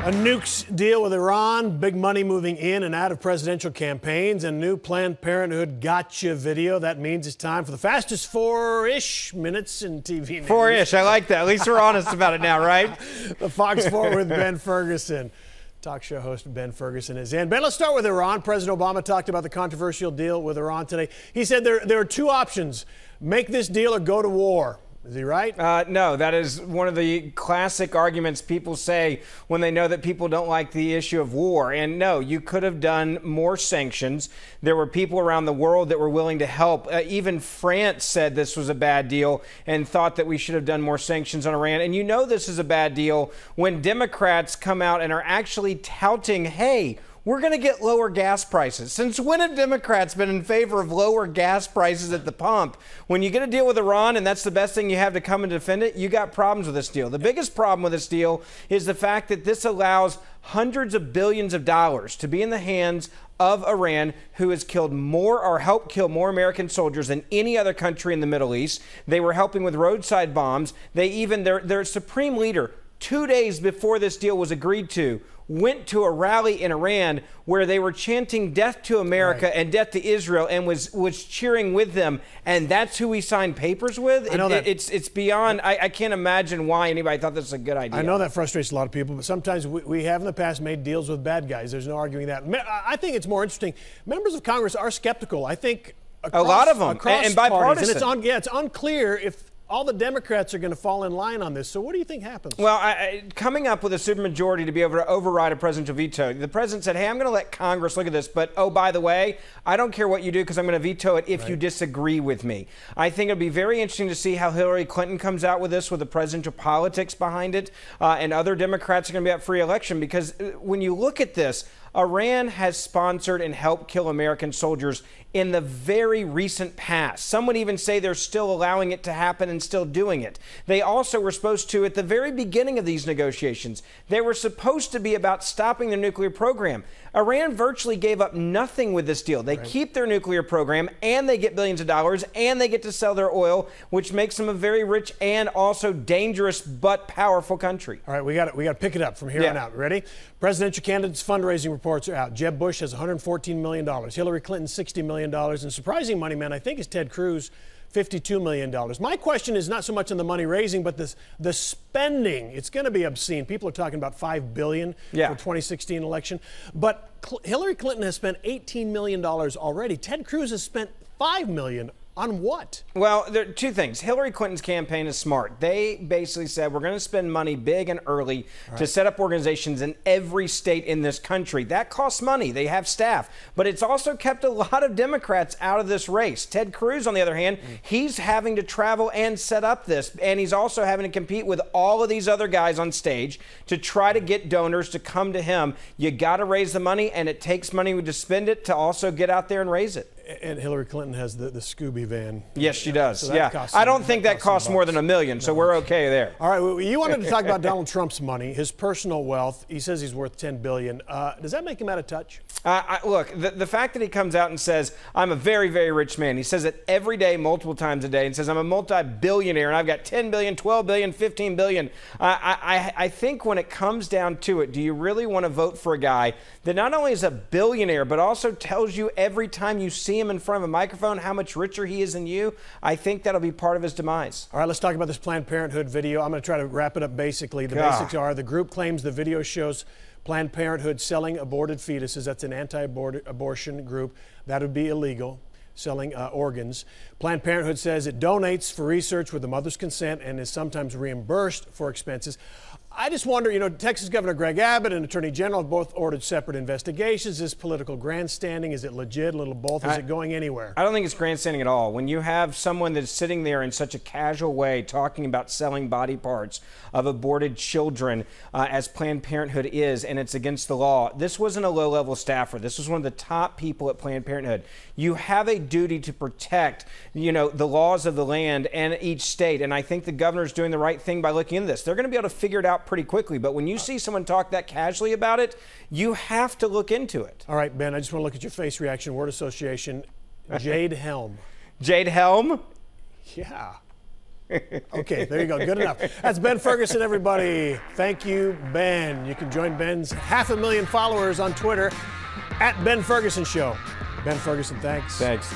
A nukes deal with Iran, big money moving in and out of presidential campaigns, and new Planned Parenthood gotcha video. That means it's time for the fastest four-ish minutes in TV news. Four-ish, I like that. At least we're honest about it now, right? The Fox 4 with Ben Ferguson. Talk show host Ben Ferguson is in. Ben, let's start with Iran. President Obama talked about the controversial deal with Iran today. He said there are two options: make this deal or go to war. Is he right? No, that is one of the classic arguments people say when they know that people don't like the issue of war. And no, you could have done more sanctions. There were people around the world that were willing to help. Even France said this was a bad deal and thought that we should have done more sanctions on Iran. And you know this is a bad deal when Democrats come out and are actually touting, hey, we're going to get lower gas prices. Since when have Democrats been in favor of lower gas prices at the pump? When you get a deal with Iran and that's the best thing you have to come and defend it, you got problems with this deal. The biggest problem with this deal is the fact that this allows hundreds of billions of dollars to be in the hands of Iran, who has killed more or helped kill more American soldiers than any other country in the Middle East. They were helping with roadside bombs. They even, their supreme leader, 2 days before this deal was agreed to, went to a rally in Iran where they were chanting death to America and death to Israel and was cheering with them. And that's who we signed papers with? I know that. It's beyond, I can't imagine why anybody thought this was a good idea. I know that frustrates a lot of people, but sometimes we have in the past made deals with bad guys. There's no arguing that. I think it's more interesting. Members of Congress are skeptical. I think across, a lot of them, and bipartisan. And it's unclear if all the Democrats are going to fall in line on this. So what do you think happens? Well, coming up with a supermajority to be able to override a presidential veto, the president said, hey, I'm going to let Congress look at this, but oh, by the way, I don't care what you do because I'm going to veto it if you disagree with me. I think it'll be very interesting to see how Hillary Clinton comes out with this, with the presidential politics behind it, and other Democrats are going to be up for re-election, because when you look at this, Iran has sponsored and helped kill American soldiers in the very recent past. Some would even say they're still allowing it to happen and still doing it. They also were supposed to, at the very beginning of these negotiations, they were supposed to be about stopping their nuclear program. Iran virtually gave up nothing with this deal. They keep their nuclear program, and they get billions of dollars, and they get to sell their oil, which makes them a very rich and also dangerous but powerful country. All right, we got to pick it up from here on out. Ready? Presidential candidates' fundraising reports are out. Jeb Bush has $114 million. Hillary Clinton, $60 million. And surprising money man, I think, is Ted Cruz, $52 million. My question is not so much on the money raising, but the spending. It's going to be obscene. People are talking about $5 billion for 2016 election. But Hillary Clinton has spent $18 million already. Ted Cruz has spent $5 million. On what? Well, there are two things. Hillary Clinton's campaign is smart. They basically said, we're going to spend money big and early to set up organizations in every state in this country. That costs money. They have staff. But it's also kept a lot of Democrats out of this race. Ted Cruz, on the other hand, he's having to travel and set up this. And he's also having to compete with all of these other guys on stage to try to get donors to come to him. You got to raise the money, and it takes money to spend it to also get out there and raise it. And Hillary Clinton has the Scooby van. Yes, she does. So I don't think that costs more than $1 million, so we're okay there. All right, well, you wanted to talk about Donald Trump's money, his personal wealth. He says he's worth $10 billion. Does that make him out of touch? Look, the fact that he comes out and says, I'm a very, very rich man. He says it every day, multiple times a day, and says, I'm a multi-billionaire, and I've got $10 billion, $12 billion, $15 billion. I think when it comes down to it, do you really want to vote for a guy that not only is a billionaire, but also tells you every time you see him in front of a microphone how much richer he is than you? I think that'll be part of his demise. All right, let's talk about this Planned Parenthood video. I'm going to try to wrap it up basically. The basics are, the group claims the video shows Planned Parenthood selling aborted fetuses. That's an anti-abortion group. That would be illegal, selling organs. Planned Parenthood says it donates for research with the mother's consent and is sometimes reimbursed for expenses. I just wonder, you know, Texas Governor Greg Abbott and Attorney General have both ordered separate investigations. Is this political grandstanding? Is it legit? A little both? Is it going anywhere? I don't think it's grandstanding at all. When you have someone that's sitting there in such a casual way talking about selling body parts of aborted children, as Planned Parenthood is, and it's against the law. This wasn't a low-level staffer. This was one of the top people at Planned Parenthood. You have a duty to protect, you know, the laws of the land and each state, and I think the governor's doing the right thing by looking into this. They're going to be able to figure it out pretty quickly, but when you see someone talk that casually about it, you have to look into it. All right, Ben, I just want to look at your face reaction. Word association, Jade Helm. Jade Helm? Yeah. Okay, there you go. Good enough. That's Ben Ferguson, everybody. Thank you, Ben. You can join Ben's 500,000 followers on Twitter at Ben Ferguson Show. Ben Ferguson, thanks. Thanks.